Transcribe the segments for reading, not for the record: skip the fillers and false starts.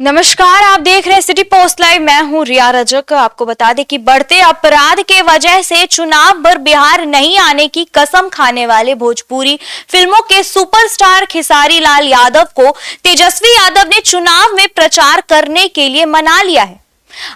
नमस्कार, आप देख रहे हैं सिटी पोस्ट लाइव। मैं हूं रिया रजक। आपको बता दें कि बढ़ते अपराध के वजह से चुनाव भर बिहार नहीं आने की कसम खाने वाले भोजपुरी फिल्मों के सुपरस्टार खेसारी लाल यादव को तेजस्वी यादव ने चुनाव में प्रचार करने के लिए मना लिया है।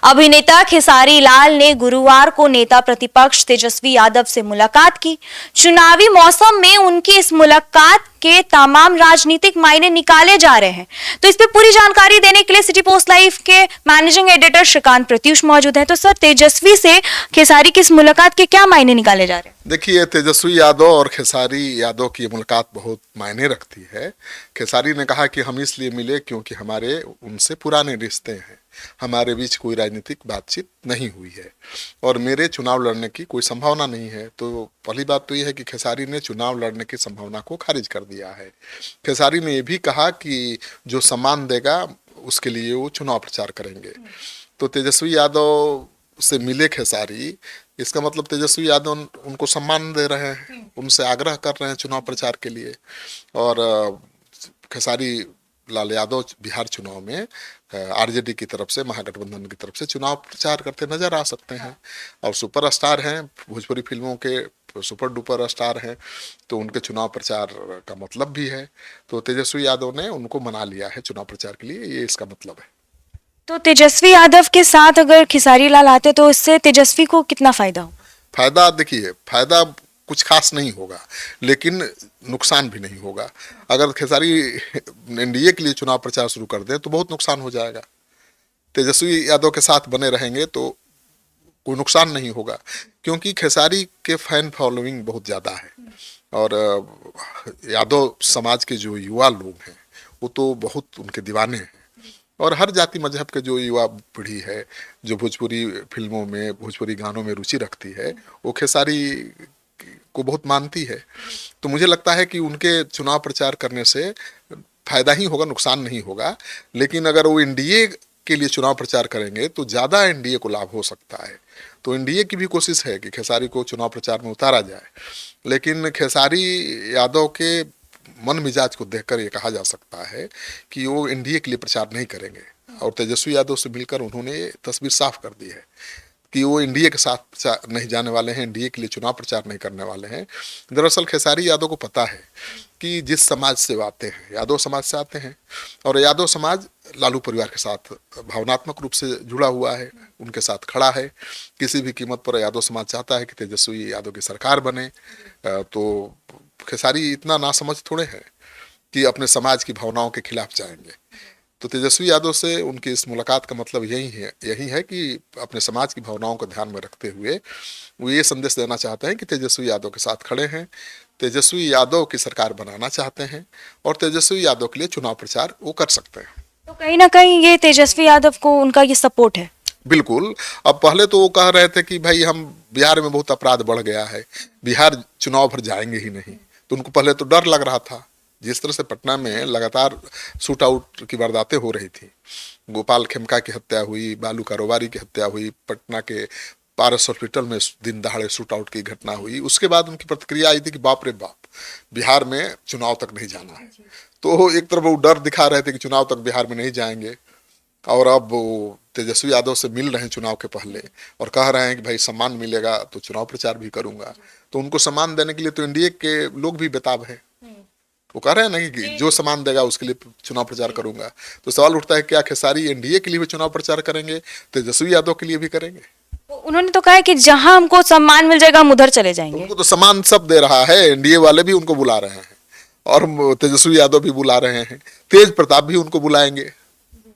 अभिनेता खेसारी लाल ने गुरुवार को नेता प्रतिपक्ष तेजस्वी यादव से मुलाकात की। चुनावी मौसम में उनकी इस मुलाकात के तमाम राजनीतिक मायने निकाले जा रहे हैं। तो इस पे पूरी जानकारी देने के लिए सिटी पोस्ट लाइव के मैनेजिंग एडिटर श्रीकांत प्रत्युष मौजूद हैं। तो सर, तेजस्वी से खेसारी की इस मुलाकात के क्या मायने निकाले जा रहे हैं? देखिए, तेजस्वी यादव और खेसारी यादव की मुलाकात बहुत मायने रखती है। खेसारी ने कहा कि हम इसलिए मिले क्योंकि हमारे उनसे पुराने रिश्ते हैं, हमारे बीच कोई राजनीतिक बातचीत नहीं हुई है और मेरे चुनाव लड़ने की कोई संभावना नहीं है। तो पहली बात तो ये है कि खेसारी ने चुनाव लड़ने की संभावना को खारिज कर दिया है। खेसारी ने ये भी कहा कि जो सम्मान देगा उसके लिए वो चुनाव प्रचार करेंगे। तो तेजस्वी यादव से मिले खेसारी, इसका मतलब तेजस्वी यादव उनको सम्मान दे रहे हैं, उनसे आग्रह कर रहे हैं चुनाव प्रचार के लिए। और खेसारी लाल यादव बिहार चुनाव में आरजेडी की तरफ से, महागठबंधन की तरफ से चुनाव प्रचार करते नजर आ सकते हैं। और सुपर स्टार हैं, भोजपुरी फिल्मों के सुपर डुपर स्टार हैं, तो उनके चुनाव प्रचार का मतलब भी है। तो तेजस्वी यादव ने उनको मना लिया है चुनाव प्रचार के लिए, ये इसका मतलब है। तो तेजस्वी यादव के साथ अगर खेसारी लाल आते तो इससे तेजस्वी को कितना फायदा हो? फायदा देखिए, फायदा कुछ खास नहीं होगा, लेकिन नुकसान भी नहीं होगा। अगर खेसारी एनडीए के लिए चुनाव प्रचार शुरू कर दें तो बहुत नुकसान हो जाएगा। तेजस्वी यादव के साथ बने रहेंगे तो कोई नुकसान नहीं होगा, क्योंकि खेसारी के फैन फॉलोइंग बहुत ज़्यादा है। और यादव समाज के जो युवा लोग हैं वो तो बहुत उनके दीवाने हैं। और हर जाति मजहब के जो युवा पीढ़ी है जो भोजपुरी फिल्मों में, भोजपुरी गानों में रुचि रखती है, वो खेसारी को बहुत मानती है। तो मुझे लगता है कि उनके चुनाव प्रचार करने से फायदा ही होगा, नुकसान नहीं होगा। लेकिन अगर वो एनडीए के लिए चुनाव प्रचार करेंगे तो ज़्यादा एनडीए को लाभ हो सकता है। तो एनडीए की भी कोशिश है कि खेसारी को चुनाव प्रचार में उतारा जाए, लेकिन खेसारी यादव के मन मिजाज को देखकर ये कहा जा सकता है कि वो एनडीए के लिए प्रचार नहीं करेंगे। और तेजस्वी यादव से मिलकर उन्होंने ये तस्वीर साफ कर दी है कि वो एनडीए के साथ नहीं जाने वाले हैं, एनडीए के लिए चुनाव प्रचार नहीं करने वाले हैं। दरअसल खेसारी यादव को पता है कि जिस समाज से आते हैं, यादव समाज से आते हैं, और यादव समाज लालू परिवार के साथ भावनात्मक रूप से जुड़ा हुआ है, उनके साथ खड़ा है। किसी भी कीमत पर यादव समाज चाहता है कि तेजस्वी यादव की सरकार बने। तो खेसारी इतना नासमझ थोड़े हैं कि अपने समाज की भावनाओं के खिलाफ जाएंगे। तो तेजस्वी यादव से उनकी इस मुलाकात का मतलब यही है कि अपने समाज की भावनाओं को ध्यान में रखते हुए वो ये संदेश देना चाहते हैं कि तेजस्वी यादव के साथ खड़े हैं, तेजस्वी यादव की सरकार बनाना चाहते हैं और तेजस्वी यादव के लिए चुनाव प्रचार वो कर सकते हैं। तो कहीं ना कहीं ये तेजस्वी यादव को उनका ये सपोर्ट है। बिल्कुल। अब पहले तो वो कह रहे थे कि भाई हम बिहार में बहुत अपराध बढ़ गया है, बिहार चुनाव भर जाएंगे ही नहीं। तो उनको पहले तो डर लग रहा था। जिस तरह से पटना में लगातार शूट आउट की वारदातें हो रही थी, गोपाल खेमका की हत्या हुई, बालू कारोबारी की हत्या हुई, पटना के पारस हॉस्पिटल में दिन दहाड़े शूट आउट की घटना हुई, उसके बाद उनकी प्रतिक्रिया आई थी कि बाप रे बाप, बिहार में चुनाव तक नहीं जाना है। तो एक तरफ वो डर दिखा रहे थे कि चुनाव तक बिहार में नहीं जाएंगे, और अब वो तेजस्वी यादव से मिल रहे हैं चुनाव के पहले और कह रहे हैं कि भाई सम्मान मिलेगा तो चुनाव प्रचार भी करूंगा। तो उनको सम्मान देने के लिए तो एनडीए के लोग भी बेताब हैं। वो कह रहे हैं नहीं कि जो सम्मान देगा उसके लिए चुनाव प्रचार करूंगा। तो सवाल उठता है, क्या खेसारी एनडीए के लिए भी चुनाव प्रचार करेंगे, तेजस्वी यादव के लिए भी करेंगे? उन्होंने तो कहा है कि जहां हमको सम्मान मिल जाएगा हम उधर चले जाएंगे। उनको तो सम्मान सब दे रहा है, एनडीए वाले भी उनको बुला रहे हैं और तेजस्वी यादव भी बुला रहे हैं, तेज प्रताप भी उनको बुलाएंगे।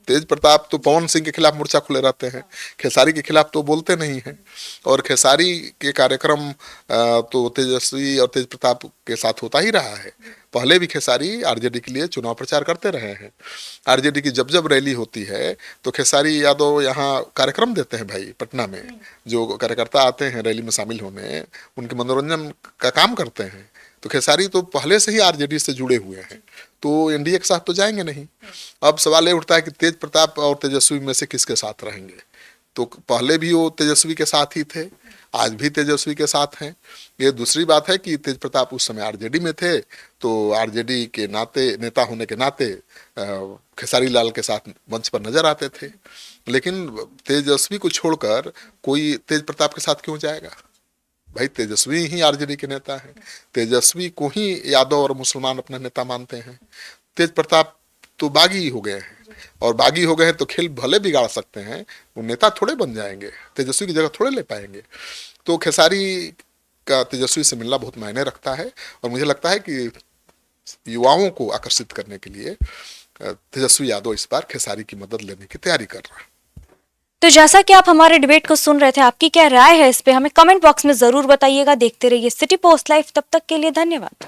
तेज प्रताप तो पवन सिंह के खिलाफ मोर्चा खुले रहते हैं, खेसारी के खिलाफ तो बोलते नहीं हैं। और खेसारी के कार्यक्रम तो तेजस्वी और तेज प्रताप के साथ होता ही रहा है। पहले भी खेसारी आरजेडी के लिए चुनाव प्रचार करते रहे हैं। आरजेडी की जब जब रैली होती है तो खेसारी यादव यहाँ कार्यक्रम देते हैं भाई। पटना में जो कार्यकर्ता आते हैं रैली में शामिल होने, उनके मनोरंजन का काम करते हैं। तो खेसारी तो पहले से ही आरजेडी से जुड़े हुए हैं, तो एनडीए के साथ तो जाएंगे नहीं। अब सवाल ये उठता है कि तेज प्रताप और तेजस्वी में से किसके साथ रहेंगे। तो पहले भी वो तेजस्वी के साथ ही थे, आज भी तेजस्वी के साथ हैं। ये दूसरी बात है कि तेज प्रताप उस समय आरजेडी में थे, तो आरजेडी के नाते, नेता होने के नाते खेसारी लाल के साथ मंच पर नजर आते थे। लेकिन तेजस्वी को छोड़कर कोई तेज प्रताप के साथ क्यों जाएगा? भाई तेजस्वी ही आरजेडी के नेता हैं, तेजस्वी को ही यादव और मुसलमान अपना नेता मानते हैं। तेज प्रताप तो बागी हो गए हैं, और बागी हो गए हैं तो खेल भले बिगाड़ सकते हैं, वो नेता थोड़े बन जाएंगे, तेजस्वी की जगह थोड़े ले पाएंगे। तो खेसारी का तेजस्वी से मिलना बहुत मायने रखता है, और मुझे लगता है कि युवाओं को आकर्षित करने के लिए तेजस्वी यादव इस बार खेसारी की मदद लेने की तैयारी कर रहा है। तो जैसा कि आप हमारे डिबेट को सुन रहे थे, आपकी क्या राय है इस पे हमें कमेंट बॉक्स में जरूर बताइएगा। देखते रहिए सिटी पोस्ट लाइव, तब तक के लिए धन्यवाद।